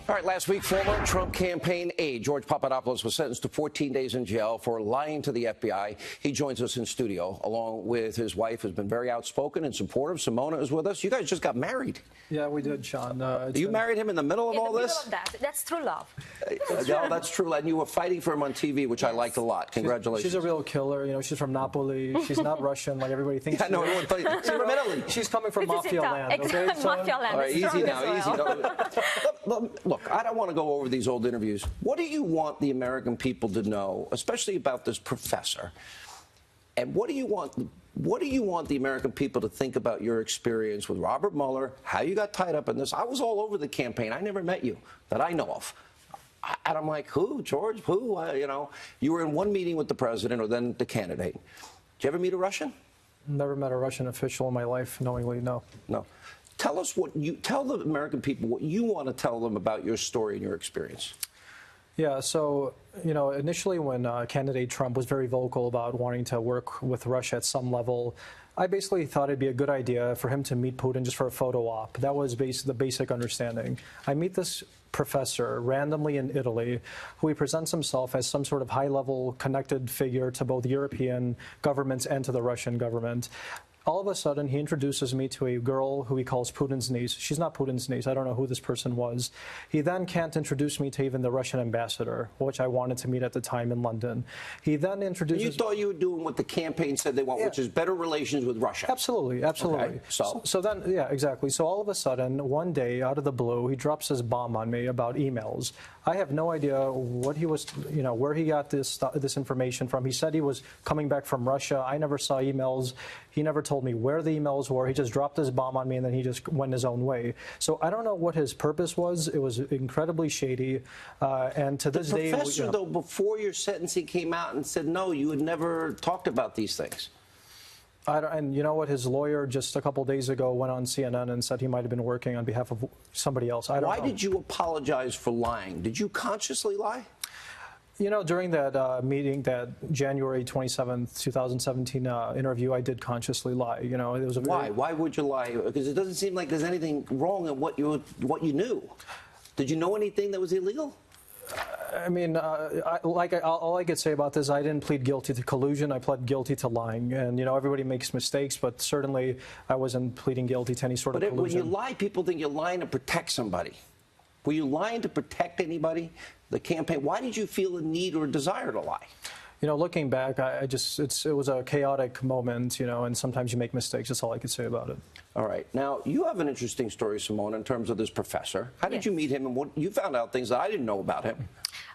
All right, last week, former Trump campaign aide George Papadopoulos was sentenced to 14 days in jail for lying to the FBI. He joins us in studio, along with his wife, who's been very outspoken and supportive. Simona is with us. You guys just got married. Yeah, we did, Sean. You married him in the middle of all this? In the middle of that. That's true love. No, that's true. And you were fighting for him on TV, which I liked a lot. Congratulations. She's a real killer. You know, she's from Napoli. She's not Russian like everybody thinks. Yeah, no, everyone thought she's from Italy. She's coming from Mafia land. Okay? Mafia land. All right, easy now, Well. easy. Look, I don't want to go over these old interviews. What do you want the American people to know, especially about this professor? And what do you want the American people to think about your experience with Robert Mueller, how you got tied up in this? I was all over the campaign. I never met you that I know of. And I'm like, who, George? Who? You know, you were in one meeting with the president or then the candidate. Did you ever meet a Russian? Never met a Russian official in my life, knowingly, no. No. Tell the American people what you want to tell them about your story and your experience. Yeah, so, you know, initially when candidate Trump was very vocal about wanting to work with Russia at some level, I basically thought it'd be a good idea for him to meet Putin just for a photo op. That was the basic understanding. I meet this professor randomly in Italy who he presents himself as some sort of high-level connected figure to both European governments and to the Russian government. All of a sudden, he introduces me to a girl who he calls Putin's niece. She's not Putin's niece. I don't know who this person was. He then can't introduce me to even the Russian ambassador, which I wanted to meet at the time in London. He then introduces... You thought you were doing what the campaign said they want, which is better relations with Russia. Absolutely, absolutely. Okay. So then, yeah, exactly. So all of a sudden, one day, out of the blue, he drops his bomb on me about emails. I have no idea what he was, you know, where he got this information from. He said he was coming back from Russia. I never saw emails. He never told me where the emails were. He just dropped his bomb on me, and then he just went his own way. So I don't know what his purpose was. It was incredibly shady. And to this day... The professor, though, before your sentencing came out and said, no, you had never talked about these things. And you know what? His lawyer just a couple days ago went on CNN and said he might have been working on behalf of somebody else. I don't know. Why did you apologize for lying? Did you consciously lie? You know, during that meeting, that January 27th, 2017 interview, I did consciously lie. You know, it was a very... Why would you lie? Because it doesn't seem like there's anything wrong in what you knew. Did you know anything that was illegal? I mean, all I could say about this, I didn't plead guilty to collusion. I pled guilty to lying. And, you know, everybody makes mistakes, but certainly I wasn't pleading guilty to any sort of collusion. When you lie, people think you're lying to protect somebody. Were you lying to protect anybody? The campaign? Why did you feel a need or a desire to lie? You know, looking back, it was a chaotic moment, you know, and sometimes you make mistakes. That's all I could say about it. All right. Now, you have an interesting story, Simona, in terms of this professor. How did you meet him, and what you found out things that I didn't know about him?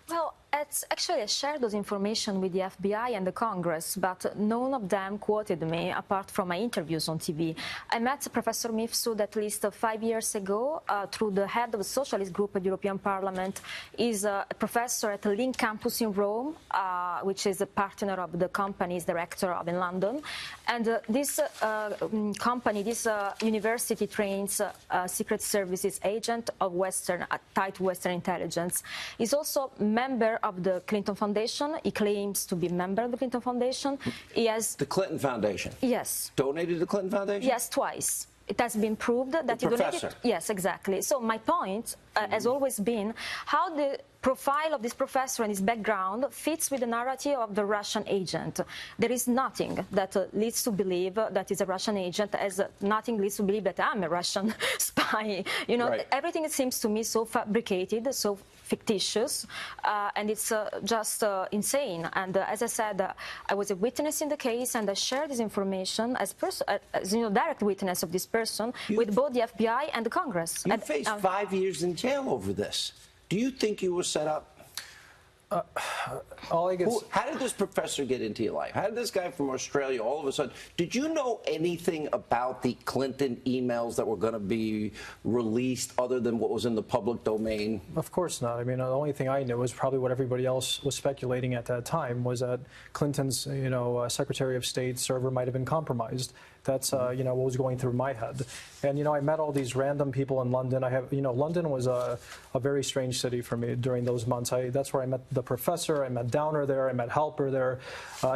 Well, actually, I shared those information with the FBI and the Congress, but none of them quoted me, apart from my interviews on TV. I met Professor Mifsud at least 5 years ago through the head of the socialist group at the European Parliament. He's a professor at the Link campus in Rome, which is a partner of the company's director of in London. And this company, this university trains Secret Services agent of tied to Western intelligence. He's also member of the Clinton Foundation. He claims to be a member of the Clinton Foundation. He has... The Clinton Foundation? Yes. Donated to the Clinton Foundation? Yes, twice. It has been proved that he donated... Yes, exactly. So my point has always been how the profile of this professor and his background fits with the narrative of the Russian agent. There is nothing that leads to believe that he's a Russian agent, as nothing leads to believe that I'm a Russian spy. You know, everything seems to me so fabricated, so fictitious, and it's just insane. And as I said, I was a witness in the case, and I shared this information as direct witness of this person with both the FBI and the Congress. You faced 5 years in jail over this. Do you think you were set up? How did this professor get into your life? How did this guy from Australia all of a sudden... Did you know anything about the Clinton emails that were going to be released other than what was in the public domain? Of course not. I mean, the only thing I knew was probably what everybody else was speculating at that time, was that Clinton's, Secretary of State server might have been compromised. That's you know, what was going through my head. And you know, I met all these random people in London. You know, London was a very strange city for me during those months. That's where I met the professor. I met Downer there. I met Halper there.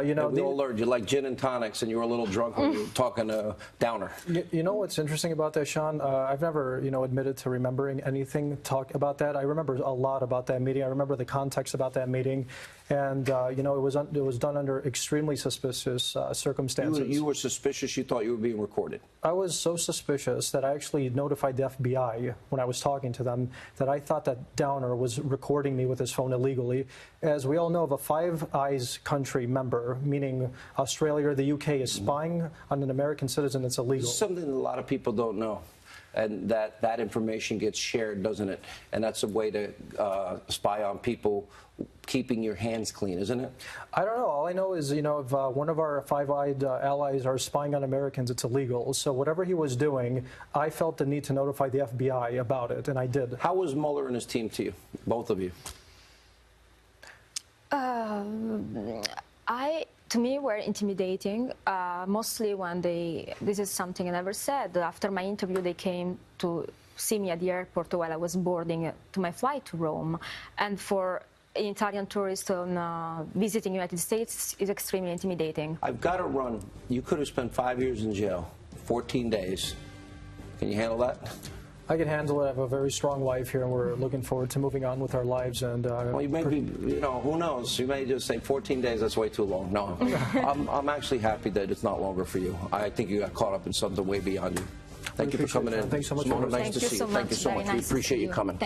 You know, and we all learned you like gin and tonics, and you were a little drunk when you were talking to Downer. You know what's interesting about that, Sean? I've never, you know, admitted to remembering anything talk about that. I remember a lot about that meeting. I remember the context about that meeting, and you know, it was done under extremely suspicious circumstances. You were suspicious. You thought you were being recorded. I was so suspicious that I actually notified the FBI when I was talking to them that I thought that Downer was recording me with his phone illegally. As we all know, if a Five Eyes country member, meaning Australia or the UK, is spying on an American citizen, it's illegal. It's something that a lot of people don't know. And that information gets shared, doesn't it? And that's a way to spy on people, keeping your hands clean, isn't it? I don't know. All I know is, you know, if one of our Five-Eyed allies are spying on Americans, it's illegal. So whatever he was doing, I felt the need to notify the FBI about it, and I did. How was Mueller and his team to you, both of you? To me, were intimidating, mostly when this is something I never said. After my interview, they came to see me at the airport while I was boarding to my flight to Rome. And for an Italian tourist visiting United States is extremely intimidating. I've got to run. You could have spent 5 years in jail, 14 days. Can you handle that? I can handle it. I have a very strong wife here, and we're looking forward to moving on with our lives. And well, you may be, you know, who knows? You may just say 14 days. That's way too long. No, I'm actually happy that it's not longer for you. I think you got caught up in something way beyond you. Thank you for coming in. Thanks so much. Simona, nice to see you. Thank you so much. We appreciate you coming.